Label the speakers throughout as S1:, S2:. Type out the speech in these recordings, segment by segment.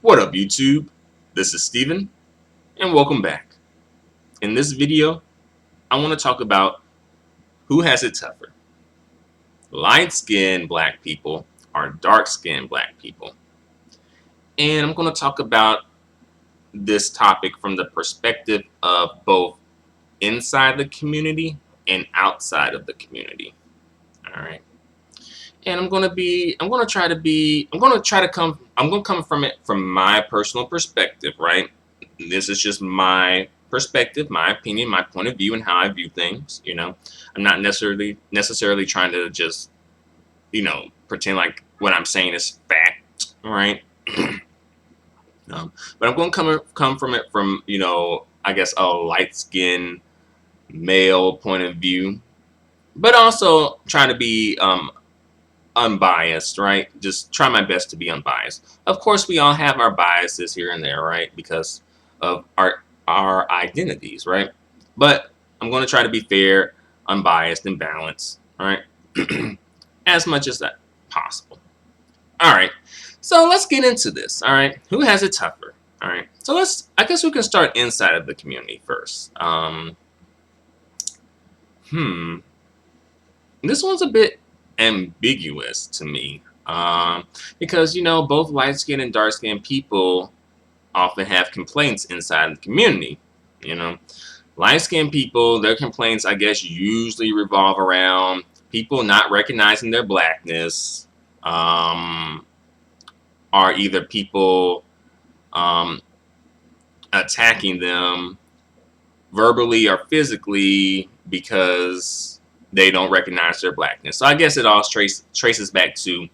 S1: What up, YouTube? This is Steven, and welcome back. In this video, I want to talk about who has it tougher, light-skinned black people or dark-skinned black people. And I'm going to talk about this topic from the perspective of both inside the community and outside of the community. All right. And I'm going to come from it from my personal perspective, right? This is just my perspective, my opinion, my point of view, and how I view things. I'm not necessarily trying to just, pretend like what I'm saying is fact, right? But I'm going to come from it from, I guess a light skinned male point of view, but also trying to be unbiased, right? Just try my best to be unbiased. Of course, we all have our biases here and there, right? Because of our identities, right? But I'm going to try to be fair, unbiased, and balanced, right? As much as that possible. All right. So let's get into this. All right. Who has it tougher? All right. So I guess we can start inside of the community first. This one's a bit ambiguous to me, because both light-skinned and dark-skinned people often have complaints inside the community. Light-skinned people, their complaints, I guess, usually revolve around people not recognizing their blackness, or either people attacking them verbally or physically because they don't recognize their blackness. So I guess it all traces back to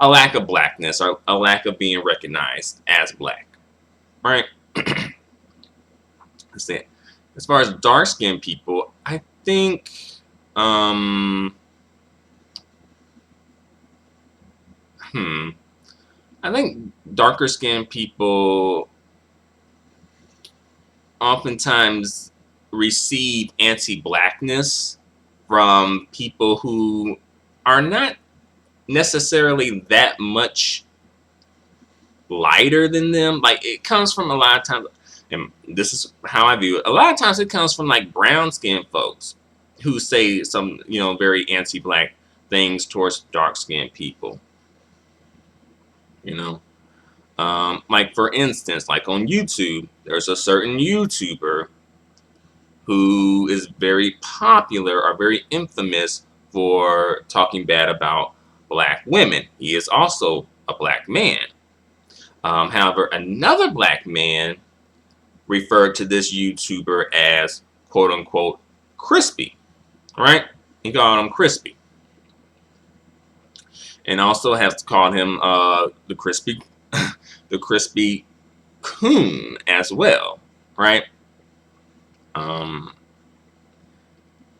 S1: a lack of blackness or a lack of being recognized as black, right? That's it. As far as dark-skinned people, I think I think darker-skinned people oftentimes receive anti-blackness from people who are not necessarily that much lighter than them. Like, it comes from a lot of times, and this is how I view it, a lot of times it comes from like brown skinned folks who say some very anti-black things towards dark skinned people. Like, for instance, like on YouTube, there's a certain YouTuber who is very popular or very infamous for talking bad about black women. He is also a black man. However, another black man referred to this YouTuber as quote unquote crispy, right? He called him crispy. And also has called him the crispy coon as well, right?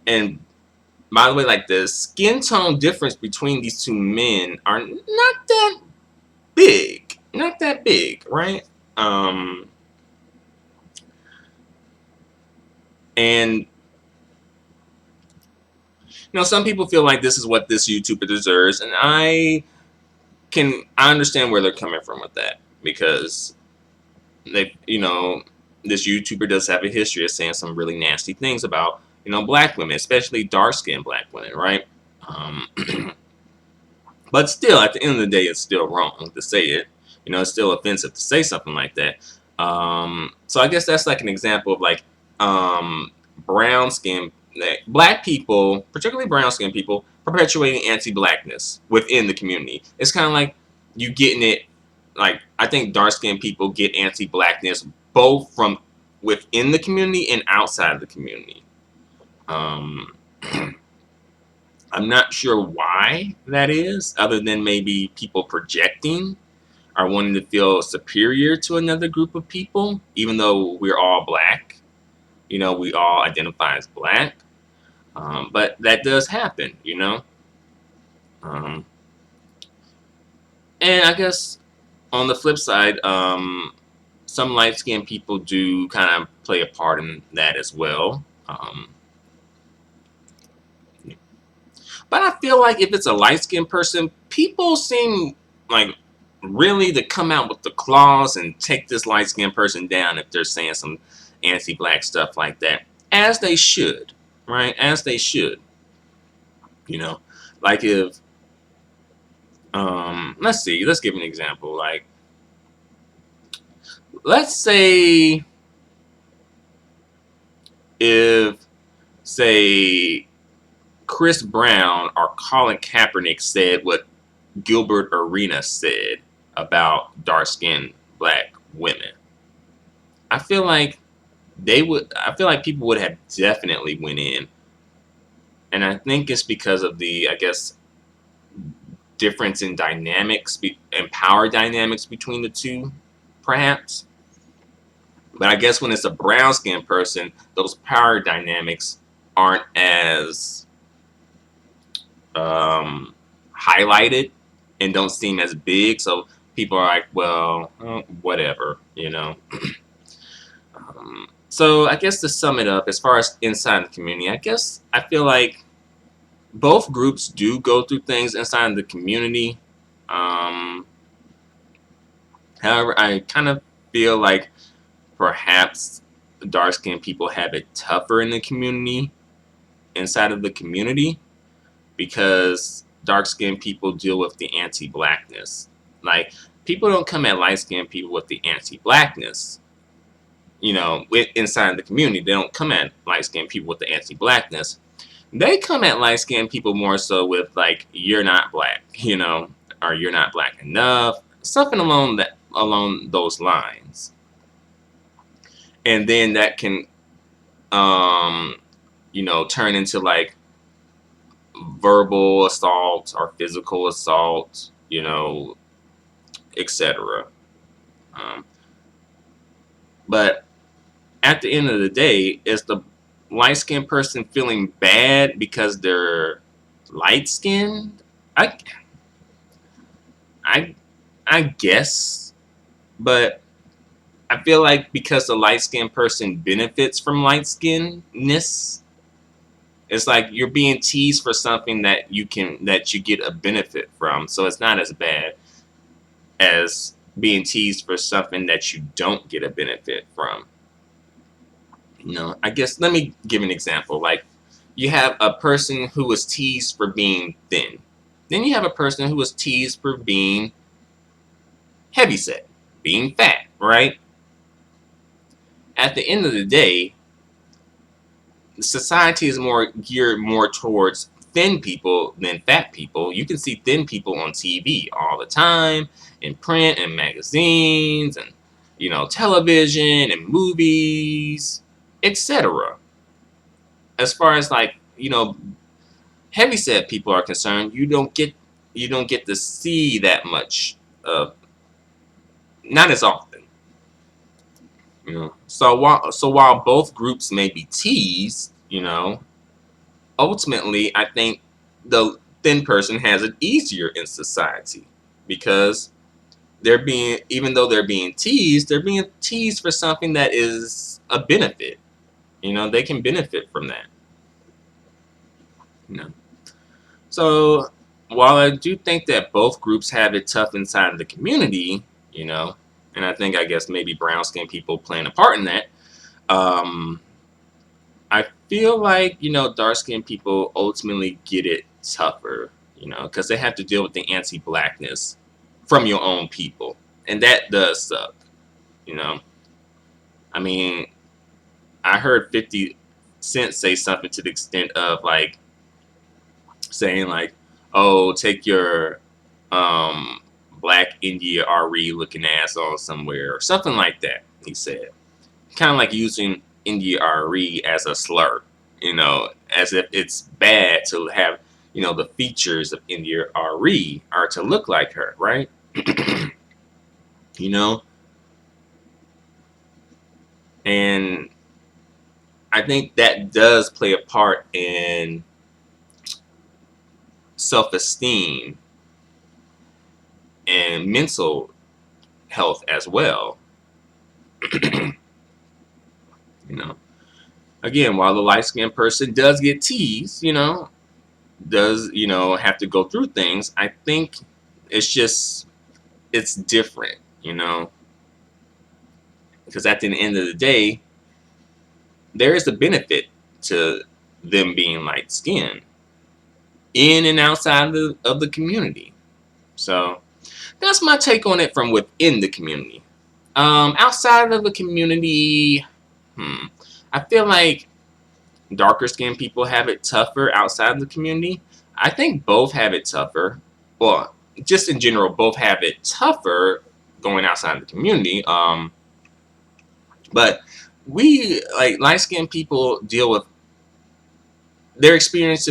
S1: And by the way, like, the skin tone difference between these two men are not that big, right? And some people feel like this is what this YouTuber deserves, and I understand where they're coming from with that, because this YouTuber does have a history of saying some really nasty things about black women, especially dark-skinned black women, right? But still, at the end of the day, it's still wrong to say it. It's still offensive to say something like that. So I guess that's like an example of like black people, particularly brown-skinned people, perpetuating anti-blackness within the community. It's kind of like you getting it. Like, I think dark-skinned people get anti-blackness both from within the community and outside of the community. I'm not sure why that is, other than maybe people projecting or wanting to feel superior to another group of people, even though we're all black. We all identify as black. But that does happen, And I guess on the flip side, some light-skinned people do kind of play a part in that as well. But I feel like if it's a light-skinned person, people seem like really to come out with the claws and take this light-skinned person down if they're saying some anti-black stuff like that, as they should, right? As they should, you know, like if let's see, let's give an example. Like, let's say if, say, Chris Brown or Colin Kaepernick said what Gilbert Arenas said about dark-skinned black women. I feel like I feel like people would have definitely went in. And I think it's because of the, I guess, difference in dynamics and power dynamics between the two, perhaps. But I guess when it's a brown-skinned person, those power dynamics aren't as highlighted and don't seem as big. So people are like, well, whatever, you know. So I guess to sum it up, as far as inside the community, I guess I feel like both groups do go through things inside the community. However, I kind of feel like perhaps dark-skinned people have it tougher in the community, inside of the community, because dark-skinned people deal with the anti-blackness. Like, people don't come at light-skinned people with the anti-blackness. You know, inside the community, they don't come at light-skinned people with the anti-blackness. They come at light-skinned people more so with, like, you're not black, you know, or you're not black enough, something along those lines. And then that can, you know, turn into, like, verbal assault or physical assault, you know, etc. But at the end of the day, is the light-skinned person feeling bad because they're light-skinned? I guess, but I feel like because the light-skinned person benefits from light-skinnedness, it's like you're being teased for something that you get a benefit from. So it's not as bad as being teased for something that you don't get a benefit from. You know, I guess let me give an example. Like, you have a person who was teased for being thin. Then you have a person who was teased for being heavyset, being fat, right? At the end of the day, society is more geared more towards thin people than fat people. You can see thin people on TV all the time, in print and magazines, and, you know, television and movies, etc. As far as, like, you know, heavyset people are concerned, you don't get to see that much of, not as often. You know, so while both groups may be teased, you know, ultimately I think the thin person has it easier in society because even though they're being teased for something that is a benefit. You know, they can benefit from that. You know, so while I do think that both groups have it tough inside of the community, you know, and I guess maybe brown skinned people playing a part in that. I feel like, you know, dark skinned people ultimately get it tougher, you know, because they have to deal with the anti-blackness from your own people, and that does suck. You know, I mean, I heard 50 Cent say something to the extent of, like, saying like, "Oh, take your black India RE looking ass on somewhere," or something like that. He said, kind of like using India RE as a slur, you know, as if it's bad to have, you know, the features of India RE or to look like her, right? You know, and I think that does play a part in self-esteem and mental health as well. You know, again, while the light-skinned person does get teased, you know, does, you know, have to go through things, I think it's just it's different, you know, because at the end of the day, there is a benefit to them being light skinned in and outside of the community. So that's my take on it from within the community. Outside of the community, I feel like darker skinned people have it tougher outside of the community. I think both have it tougher. Well, just in general, both have it tougher going outside of the community. But we, like, light skinned people, deal with their experience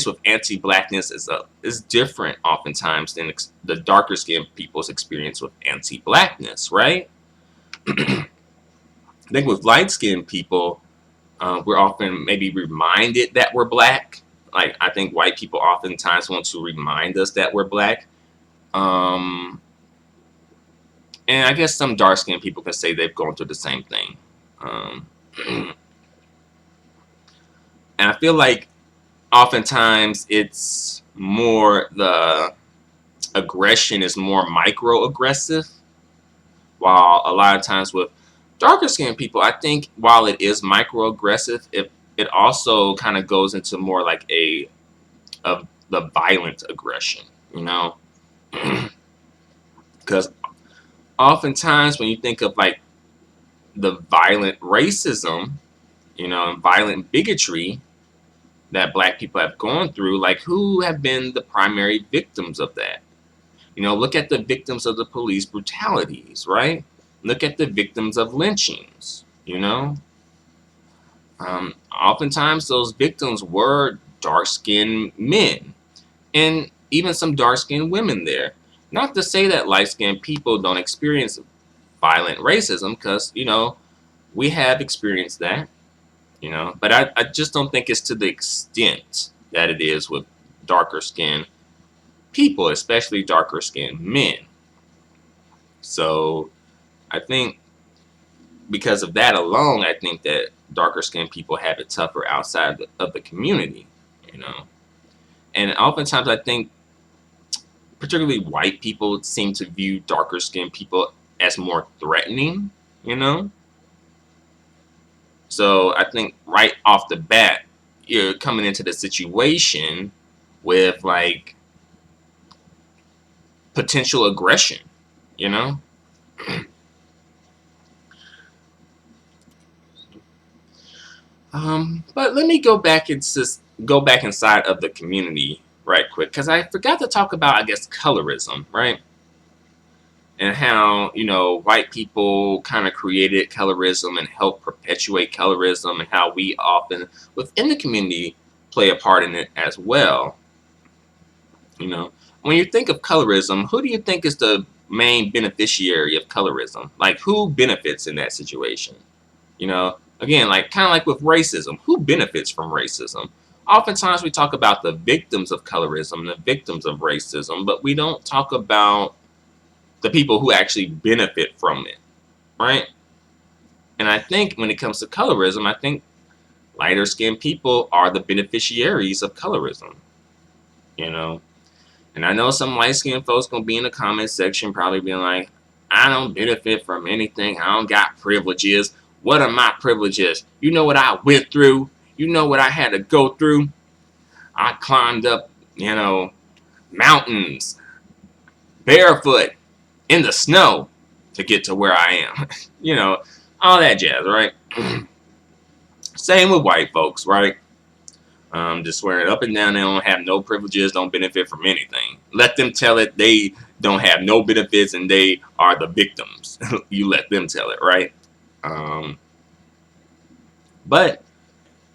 S1: with anti-blackness is different oftentimes than the darker skinned people's experience with anti-blackness, right? I think with light skinned people, we're often maybe reminded that we're black. Like, I think white people oftentimes want to remind us that we're black. And I guess some dark skinned people can say they've gone through the same thing. And I feel like oftentimes it's more, the aggression is more microaggressive, while a lot of times with darker skinned people, I think while it is microaggressive, it also kind of goes into more like of the violent aggression, you know, because oftentimes when you think of like the violent racism, you know, and violent bigotry that black people have gone through, like, who have been the primary victims of that? You know, look at the victims of the police brutalities, right? Look at the victims of lynchings, you know? Oftentimes those victims were dark-skinned men, and even some dark-skinned women there. Not to say that light-skinned people don't experience violent racism, because, you know, we have experienced that, you know, but I just don't think it's to the extent that it is with darker skinned people, especially darker skinned men. So I think because of that alone, I think that darker skinned people have it tougher outside of the community, you know. And oftentimes I think particularly white people seem to view darker skinned people as more threatening, you know. So I think right off the bat, you're coming into the situation with like potential aggression, you know? But let me go back and just go back inside of the community right quick, because I forgot to talk about, I guess, colorism, right? And how, you know, white people kind of created colorism and helped perpetuate colorism, and how we often within the community play a part in it as well. You know, when you think of colorism, who do you think is the main beneficiary of colorism? Like, who benefits in that situation? You know, again, like kind of like with racism, who benefits from racism? Oftentimes we talk about the victims of colorism, the victims of racism, but we don't talk about the people who actually benefit from it, right? And I think when it comes to colorism, I think lighter skinned people are the beneficiaries of colorism, you know? And I know some light skinned folks gonna be in the comment section probably being like, I don't benefit from anything. I don't got privileges. What are my privileges? You know what I went through? You know what I had to go through? I climbed up, you know, mountains barefoot in the snow to get to where I am. You know, all that jazz, right? Same with white folks, right? Just swearing up and down they don't have no privileges, don't benefit from anything. Let them tell it they don't have no benefits and they are the victims. You let them tell it, right? But,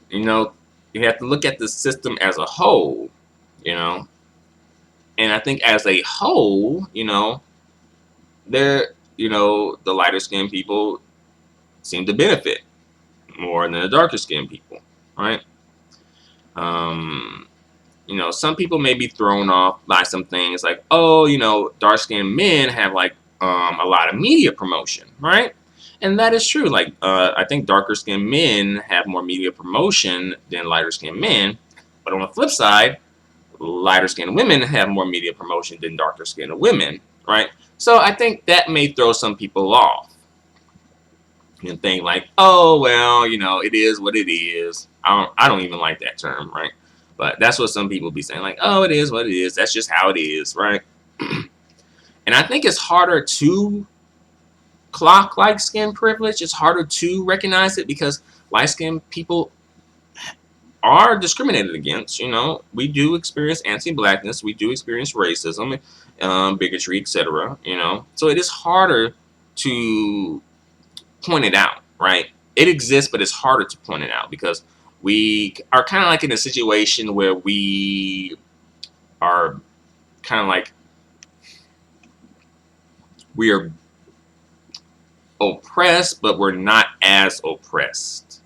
S1: you know, you have to look at the system as a whole, you know. And I think as a whole, you know, you know, the lighter skinned people seem to benefit more than the darker skinned people, right? You know, some people may be thrown off by some things like, oh, you know, dark skinned men have like a lot of media promotion, right? And that is true. Like, I think darker skinned men have more media promotion than lighter skinned men. But on the flip side, lighter skinned women have more media promotion than darker skinned women, right? So I think that may throw some people off and think like, oh well, it is what it is. I don't even like that term, right? But that's what some people be saying, like, oh, it is what it is. That's just how it is, right? And I think it's harder to clock light skin privilege. It's harder to recognize it because light skinned people are discriminated against. We do experience anti-blackness, we do experience racism, bigotry, etc. So it is harder to point it out, right? It exists, but it's harder to point it out because we are kind of like in a situation where we are kind of like we are oppressed, but we're not as oppressed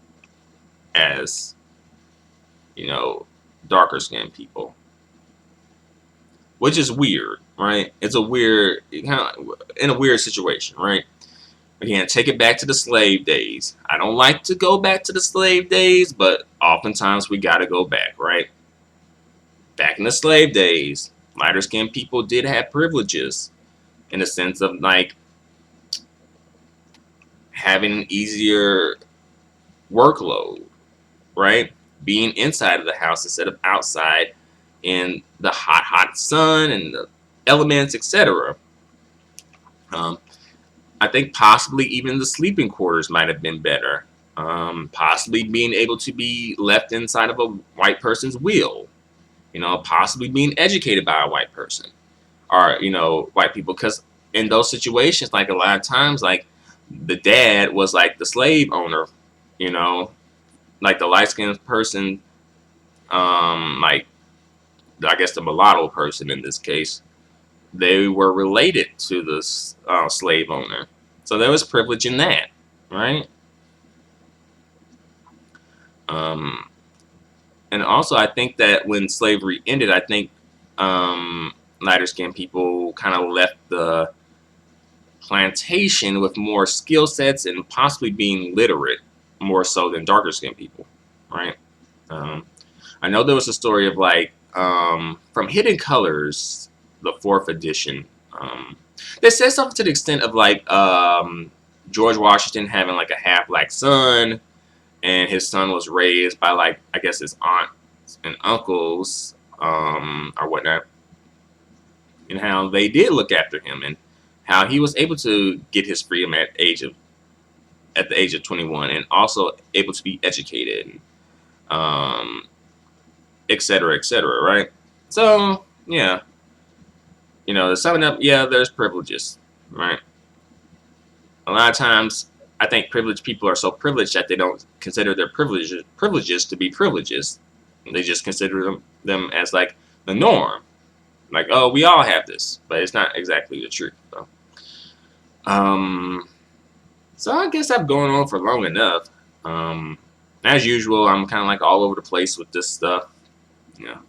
S1: as darker skinned people, which is weird, right? It's a weird, kind of in a weird situation, right? Again, take it back to the slave days. I don't like to go back to the slave days, but oftentimes we got to go back, right? Back in the slave days, lighter skinned people did have privileges in the sense of like having an easier workload, right? Being inside of the house instead of outside in the hot sun and the elements, etc. I think possibly even the sleeping quarters might have been better. Possibly being able to be left inside of a white person's will. Possibly being educated by a white person or, white people. Because in those situations, like a lot of times, like the dad was like the slave owner, like the light-skinned person, like I guess the mulatto person in this case, they were related to this slave owner. So there was privilege in that, right? And also, I think that when slavery ended, I think lighter skinned people kind of left the plantation with more skill sets and possibly being literate more so than darker skinned people, right? I know there was a story of like from Hidden Colors, the fourth edition. They said something to the extent of like George Washington having like a half black son, and his son was raised by like I guess his aunts and uncles or whatnot, and how they did look after him and how he was able to get his freedom at the age of 21 and also able to be educated, et cetera, right? So yeah, to sum it up, yeah, there's privileges, right? A lot of times, I think privileged people are so privileged that they don't consider their privileges to be privileges. They just consider them as like the norm. Like, oh, we all have this, but it's not exactly the truth. So I guess I've gone on for long enough. As usual, I'm kind of like all over the place with this stuff.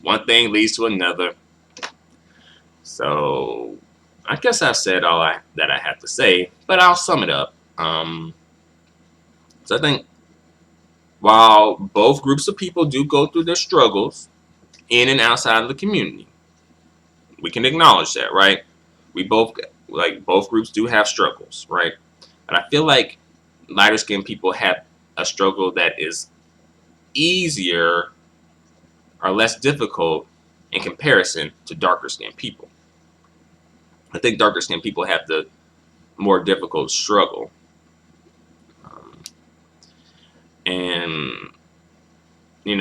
S1: One thing leads to another. So I guess I've said all that I have to say, but I'll sum it up. So I think while both groups of people do go through their struggles in and outside of the community, we can acknowledge that, right? Both groups do have struggles, right? But I feel like lighter skinned people have a struggle that is easier or less difficult in comparison to darker skinned people. I think darker skinned people have the more difficult struggle. And, in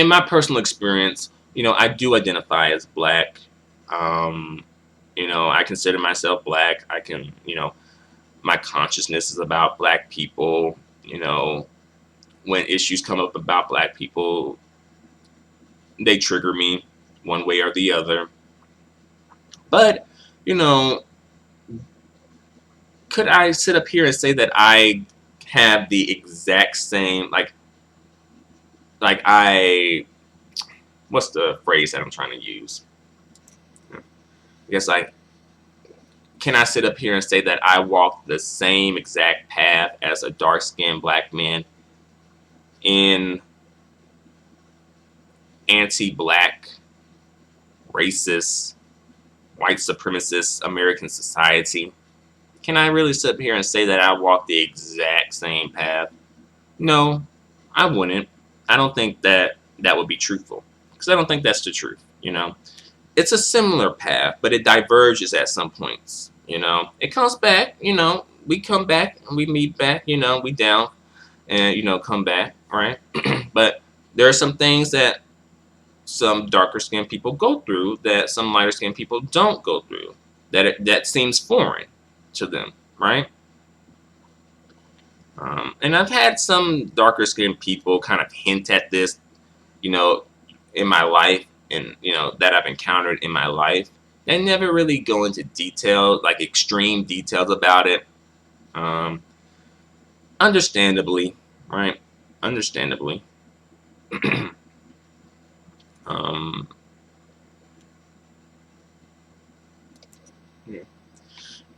S1: my personal experience, I do identify as black. I consider myself black. I can, my consciousness is about black people. When issues come up about black people, they trigger me one way or the other. But, could I sit up here and say that I have the exact same, what's the phrase that I'm trying to use? I guess can I sit up here and say that I walk the same exact path as a dark-skinned black man in anti-black racist, white supremacist American society, can I really sit here and say that I walk the exact same path? No, I wouldn't. I don't think that that would be truthful, because I don't think that's the truth. It's a similar path, but it diverges at some points. It comes back. We come back and we meet back. We down and come back, right? But there are some things that some darker skinned people go through that some lighter skinned people don't go through. That seems foreign to them, right? And I've had some darker skinned people kind of hint at this, in my life, and that I've encountered in my life. They never really go into detail, like extreme details about it. Understandably, right? Understandably. Yeah.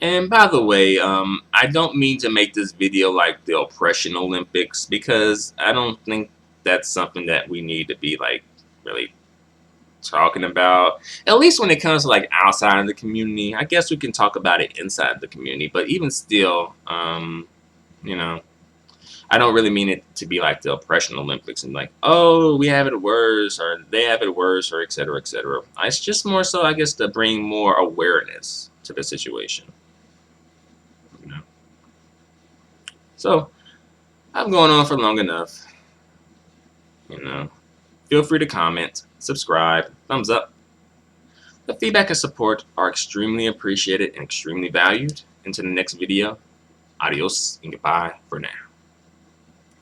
S1: And by the way, I don't mean to make this video like the oppression Olympics, because I don't think that's something that we need to be like really talking about. At least when it comes to like outside of the community. I guess we can talk about it inside the community, but even still, I don't really mean it to be like the oppression Olympics and like, oh, we have it worse or they have it worse or et cetera, et cetera. It's just more so, I guess, to bring more awareness to the situation. So I'm going on for long enough. Feel free to comment, subscribe, thumbs up. The feedback and support are extremely appreciated and extremely valued. Until the next video, adios and goodbye for now.